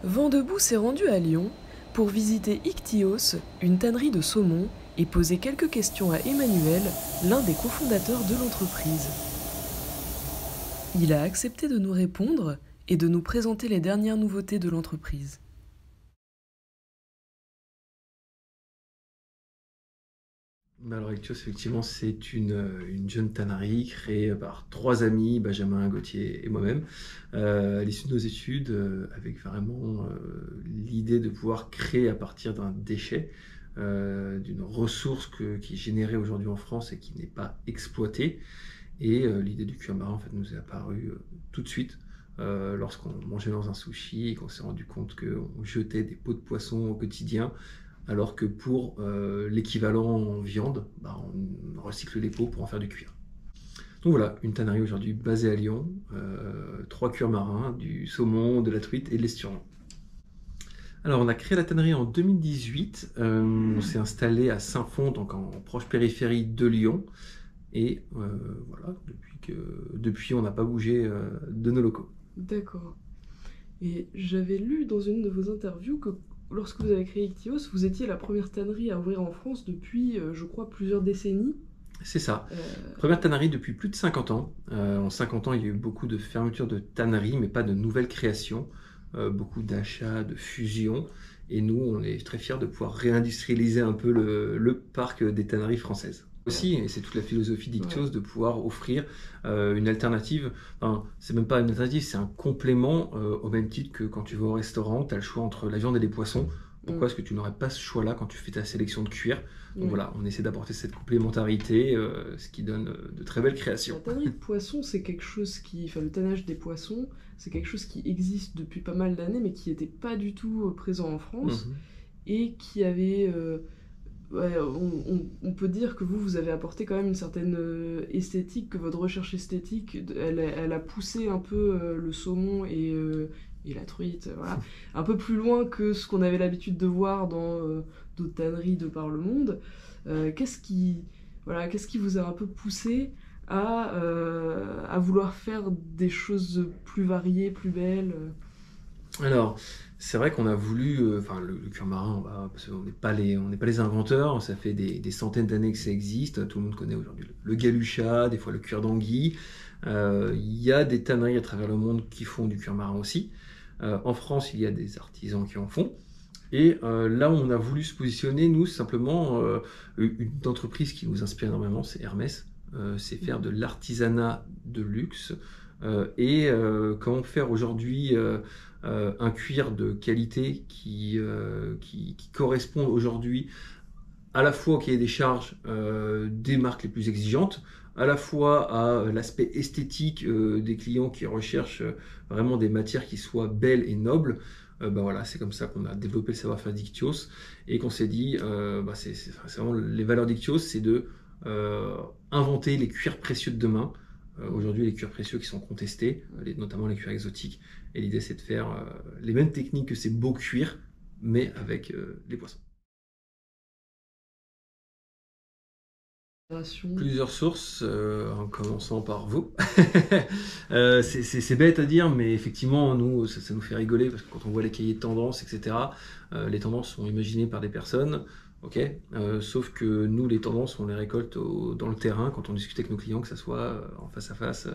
Vendebout s'est rendu à Lyon pour visiter Ichthyios, une tannerie de saumon, et poser quelques questions à Emmanuel, l'un des cofondateurs de l'entreprise. Il a accepté de nous répondre et de nous présenter les dernières nouveautés de l'entreprise. Alors Ichthyios, effectivement, c'est une jeune tannerie créée par trois amis, Benjamin, Gauthier et moi-même, à l'issue de nos études, avec vraiment l'idée de pouvoir créer à partir d'un déchet, d'une ressource qui est générée aujourd'hui en France et qui n'est pas exploitée. Et l'idée du cuir marin en fait, nous est apparue tout de suite lorsqu'on mangeait dans un sushi et qu'on s'est rendu compte qu'on jetait des peaux de poisson au quotidien, alors que pour l'équivalent en viande, on recycle les peaux pour en faire du cuir. Donc voilà, une tannerie aujourd'hui basée à Lyon, 3 cuirs marins, du saumon, de la truite et de l'esturgeon. Alors on a créé la tannerie en 2018, on s'est installé à Saint-Fond, donc en proche périphérie de Lyon, et voilà, depuis on n'a pas bougé de nos locaux. D'accord. Et j'avais lu dans une de vos interviews que lorsque vous avez créé Ichthyios, vous étiez la première tannerie à ouvrir en France depuis, je crois, plusieurs décennies. C'est ça. Première tannerie depuis plus de 50 ans. En 50 ans, il y a eu beaucoup de fermetures de tanneries, mais pas de nouvelles créations. Beaucoup d'achats, de fusions. Et nous, on est très fiers de pouvoir réindustrialiser un peu le parc des tanneries françaises. Aussi, et c'est toute la philosophie d'Ichthyios, de pouvoir offrir une alternative. Enfin, c'est même pas une alternative, c'est un complément au même titre que quand tu vas au restaurant, tu as le choix entre la viande et les poissons. Pourquoi est-ce que tu n'aurais pas ce choix-là quand tu fais ta sélection de cuir? Donc voilà, on essaie d'apporter cette complémentarité, ce qui donne de très belles créations. La tannerie de poissons, c'est quelque chose enfin le tannage des poissons, c'est quelque chose qui existe depuis pas mal d'années, mais qui n'était pas du tout présent en France, et qui avait... on peut dire que vous avez apporté quand même une certaine esthétique, que votre recherche esthétique, elle a poussé un peu le saumon et la truite, voilà, un peu plus loin que ce qu'on avait l'habitude de voir dans d'autres tanneries de par le monde. Qu'est-ce qui vous a un peu poussé à vouloir faire des choses plus variées, plus belles? Alors, c'est vrai qu'on a voulu, le cuir marin, parce qu'on n'est pas les inventeurs, ça fait des centaines d'années que ça existe, tout le monde connaît aujourd'hui le galuchat, des fois le cuir d'anguille. Il y a des tanneries à travers le monde qui font du cuir marin aussi. En France, il y a des artisans qui en font. Et là où on a voulu se positionner, nous, simplement, une entreprise qui nous inspire énormément, c'est Hermès. C'est faire de l'artisanat de luxe. Et comment faire aujourd'hui un cuir de qualité qui correspond aujourd'hui à la fois au cahier des charges des marques les plus exigeantes, à la fois à l'aspect esthétique des clients qui recherchent vraiment des matières qui soient belles et nobles. Voilà, c'est comme ça qu'on a développé le savoir-faire d'Ichthyios et qu'on s'est dit, c'est vraiment les valeurs d'Ichthyios, c'est de inventer les cuirs précieux de demain. Aujourd'hui, les cuirs précieux qui sont contestés, notamment les cuirs exotiques. Et l'idée, c'est de faire les mêmes techniques que ces beaux cuirs, mais avec les poissons. Plusieurs sources, en commençant par vous. C'est bête à dire, mais effectivement, nous, ça nous fait rigoler, parce que quand on voit les cahiers de tendance, etc., les tendances sont imaginées par des personnes. Ok, sauf que nous, les tendances, on les récolte dans le terrain, quand on discute avec nos clients, que ce soit en face à face,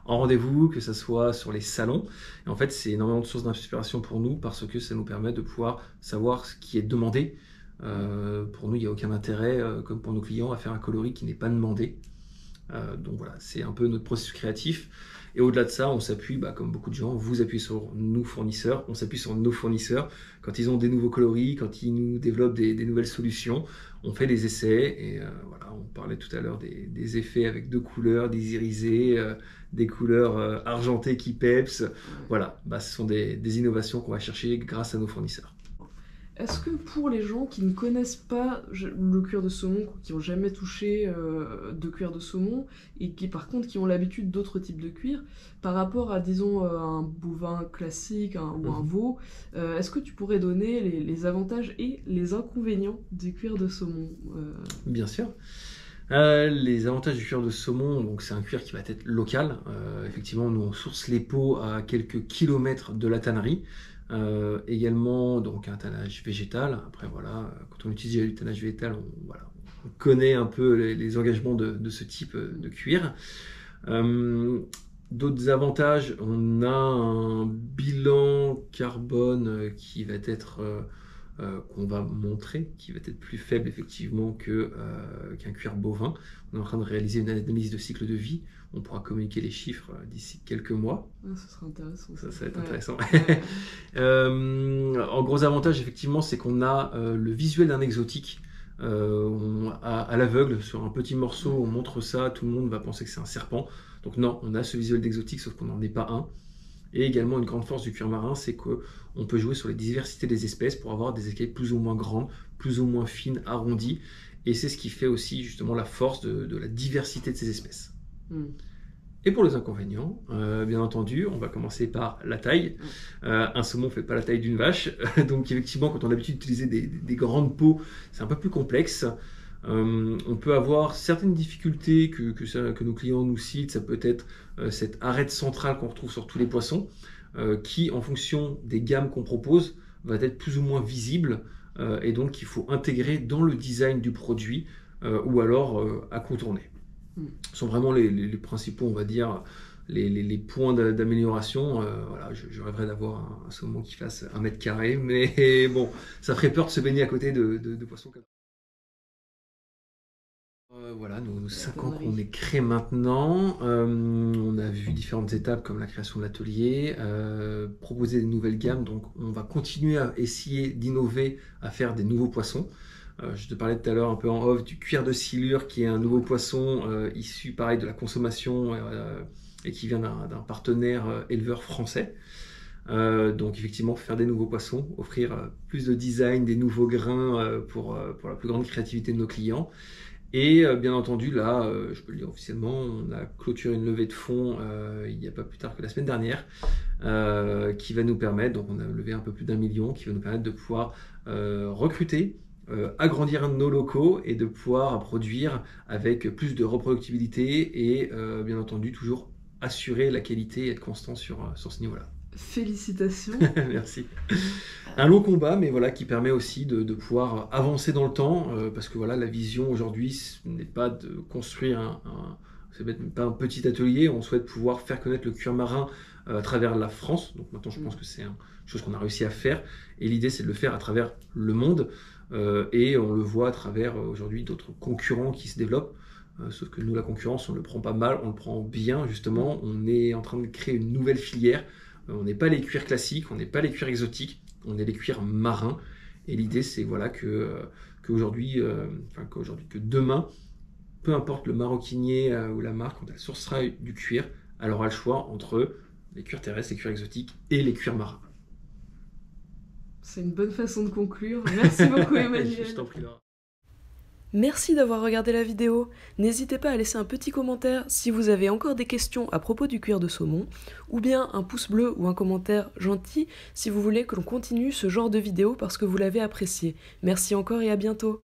en rendez-vous, que ce soit sur les salons. Et en fait, c'est énormément de sources d'inspiration pour nous, parce que ça nous permet de pouvoir savoir ce qui est demandé. Pour nous, il n'y a aucun intérêt, comme pour nos clients, à faire un coloris qui n'est pas demandé. Donc voilà, c'est un peu notre processus créatif. Et au-delà de ça, on s'appuie, comme beaucoup de gens, vous appuyez sur nous fournisseurs, on s'appuie sur nos fournisseurs. Quand ils ont des nouveaux coloris, quand ils nous développent des nouvelles solutions, on fait des essais. Et voilà, on parlait tout à l'heure des effets avec deux couleurs, des irisés, des couleurs argentées qui peps. Voilà, ce sont des innovations qu'on va chercher grâce à nos fournisseurs. Est-ce que pour les gens qui ne connaissent pas le cuir de saumon, qui n'ont jamais touché de cuir de saumon, et qui par contre qui ont l'habitude d'autres types de cuir, par rapport à, disons, un bovin classique ou un veau, est-ce que tu pourrais donner les avantages et les inconvénients du cuir de saumon? Bien sûr. Les avantages du cuir de saumon, donc c'est un cuir qui va être local. Effectivement, nous on source les peaux à quelques kilomètres de la tannerie. Également donc un tannage végétal. Après voilà, quand on utilise du tannage végétal, on connaît un peu les engagements de ce type de cuir. D'autres avantages, on a un bilan carbone qui va être qu'on va montrer, qui va être plus faible effectivement qu'un cuir bovin. On est en train de réaliser une analyse de cycle de vie. On pourra communiquer les chiffres d'ici quelques mois. Ah, ça sera intéressant. Ça va être intéressant. Ouais. En gros avantage, effectivement, c'est qu'on a le visuel d'un exotique. À l'aveugle, sur un petit morceau, on montre ça, tout le monde va penser que c'est un serpent. Donc non, on a ce visuel d'exotique, sauf qu'on n'en est pas un. Et également, une grande force du cuir marin, c'est qu'on peut jouer sur les diversités des espèces pour avoir des écailles plus ou moins grandes, plus ou moins fines, arrondies. Et c'est ce qui fait aussi justement la force de la diversité de ces espèces. Et pour les inconvénients, bien entendu, on va commencer par la taille. Un saumon ne fait pas la taille d'une vache. Donc effectivement, quand on a l'habitude d'utiliser des grandes peaux, c'est un peu plus complexe. On peut avoir certaines difficultés que nos clients nous citent. Ça peut être cette arête centrale qu'on retrouve sur tous les poissons, qui, en fonction des gammes qu'on propose, va être plus ou moins visible, et donc qu'il faut intégrer dans le design du produit, ou alors à contourner. Ce sont vraiment les principaux, on va dire, les points d'amélioration. Voilà, je rêverais d'avoir un saumon qui fasse 1 mètre carré, mais bon, ça ferait peur de se baigner à côté de poissons comme ça. Voilà, nos 5 ans qu'on est créé maintenant, on a vu différentes étapes comme la création de l'atelier, proposer des nouvelles gammes, donc on va continuer à essayer d'innover, à faire des nouveaux poissons. Je te parlais tout à l'heure un peu en off du cuir de silure qui est un nouveau poisson issu pareil de la consommation et qui vient d'un partenaire éleveur français. Donc effectivement faire des nouveaux poissons, offrir plus de design, des nouveaux grains pour la plus grande créativité de nos clients. Et bien entendu, là, je peux le dire officiellement, on a clôturé une levée de fonds il n'y a pas plus tard que la semaine dernière, qui va nous permettre, donc on a levé un peu plus d'1 million, qui va nous permettre de pouvoir recruter, agrandir nos locaux et de pouvoir produire avec plus de reproductibilité et bien entendu toujours assurer la qualité et être constant sur ce niveau-là. Félicitations. Merci. Un long combat, mais voilà, qui permet aussi de pouvoir avancer dans le temps, parce que voilà, la vision aujourd'hui, ce n'est pas de construire c'est pas un petit atelier, on souhaite pouvoir faire connaître le cuir marin à travers la France. Donc maintenant, je pense que c'est une chose qu'on a réussi à faire, et l'idée, c'est de le faire à travers le monde, et on le voit à travers aujourd'hui d'autres concurrents qui se développent. Sauf que nous, la concurrence, on le prend pas mal, on le prend bien, justement. On est en train de créer une nouvelle filière. On n'est pas les cuirs classiques, on n'est pas les cuirs exotiques, on est les cuirs marins. Et l'idée, c'est voilà, qu'aujourd'hui, que demain, peu importe le maroquinier ou la marque, quand elle sourcera du cuir, elle aura le choix entre les cuirs terrestres, les cuirs exotiques et les cuirs marins. C'est une bonne façon de conclure. Merci beaucoup, Emmanuel. Je t'en prie, Laura. Merci d'avoir regardé la vidéo. N'hésitez pas à laisser un petit commentaire si vous avez encore des questions à propos du cuir de saumon, ou bien un pouce bleu ou un commentaire gentil si vous voulez que l'on continue ce genre de vidéo parce que vous l'avez apprécié. Merci encore et à bientôt.